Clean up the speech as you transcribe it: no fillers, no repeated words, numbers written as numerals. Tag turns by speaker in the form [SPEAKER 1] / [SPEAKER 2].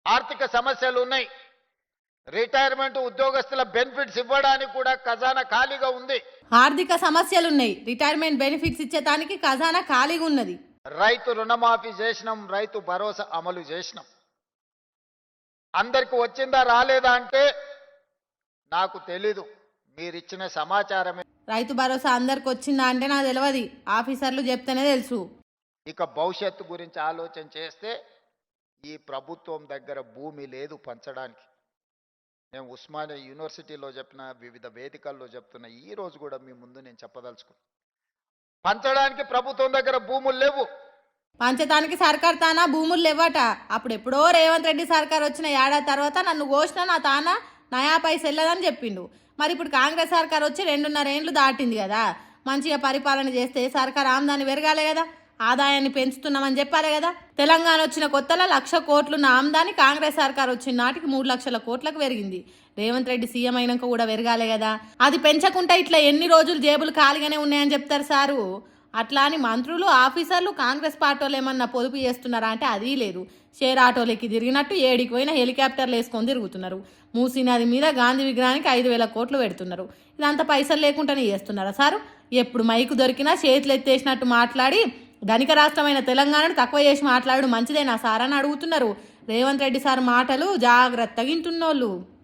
[SPEAKER 1] ఆర్థిక సమస్యలు ఉన్నాయి. రిటైర్మెంట్ ఉద్యోగస్తుల బెనిఫిట్స్ ఇవ్వడానికి కూడా ఖజానా ఖాళీగా ఉంది.
[SPEAKER 2] ఆర్థిక సమస్యలున్నాయి, రిటైర్మెంట్ బెనిఫిట్స్ ఇచ్చేదానికి ఖజానా ఖాళీగా ఉన్నది.
[SPEAKER 1] రైతు రుణమాఫీ చేసినాం, రైతు భరోసా అమలు చేసినాం. అందరికి వచ్చిందా రాలేదా అంటే నాకు తెలీదు, మీరిచ్చిన సమాచారమే.
[SPEAKER 2] రైతు భరోసా అందరికి వచ్చిందా అంటే నాకు తెలియదు, ఆఫీసర్లు చెప్తేనే తెలుసు.
[SPEAKER 1] ఇక భవిష్యత్తు గురించి ఆలోచన చేస్తే ఈ ప్రభుత్వం దగ్గర భూమి లేదు పంచడానికి. నేను ఉస్మానియా యూనివర్సిటీలో చెప్పిన, వివిధ వేదికల్లో చెప్తున్నా, ఈ రోజు కూడా మీ ముందు నేను చెప్పదలుచుకున్నా, పంచడానికి ప్రభుత్వం దగ్గర భూములు లేవు.
[SPEAKER 2] పంచడానికి సర్కార్ తానా భూములు లేవట. అప్పుడు ఎప్పుడో రేవంత్ రెడ్డి సర్కార్ వచ్చిన ఏడాది తర్వాత నన్ను కోసిన నా తానా నయా పైసలు వెళ్ళదని చెప్పిండు. మరి ఇప్పుడు కాంగ్రెస్ సర్కార్ వచ్చి 2.5 ఏళ్ళు దాటింది కదా. మంచిగా పరిపాలన చేస్తే సర్కార్ ఆమ్దాన్ని పెరగాలి కదా, ఆదాయాన్ని పెంచుతున్నామని చెప్పాలి కదా. తెలంగాణ వచ్చిన కొత్తలో 1,00,000 కోట్లున్న ఆమ్దాన్ని కాంగ్రెస్ సర్కార్ వచ్చిన నాటికి 3 లక్షల కోట్లకు పెరిగింది. రేవంత్ రెడ్డి సీఎం అయినాక కూడా పెరగాలి కదా. అది పెంచకుండా ఇట్లా ఎన్ని రోజులు జేబులు ఖాళీగానే ఉన్నాయని చెప్తారు సారు. అట్లా అని మంత్రులు ఆఫీసర్లు కాంగ్రెస్ పార్టీలు ఏమన్నా పొదుపు చేస్తున్నారా అంటే అది లేదు. షేర్ ఆటోలకి తిరిగినట్టు ఏడికి పోయిన హెలికాప్టర్లు వేసుకొని తిరుగుతున్నారు. మూసీ నది మీద గాంధీ విగ్రహానికి 5,000 కోట్లు పెడుతున్నారు. ఇదంతా పైసలు లేకుండానే చేస్తున్నారా సారు? ఎప్పుడు మైకు దొరికినా చేతులు ఎత్తేసినట్టు మాట్లాడి ధనిక రాష్ట్రమైన తెలంగాణను తక్కువ చేసి మాట్లాడు మంచిదేనా సార్ అని అడుగుతున్నారు. రేవంత్ రెడ్డి సార్ మాటలు జాగ్రత్తగా వింటున్నోళ్ళు.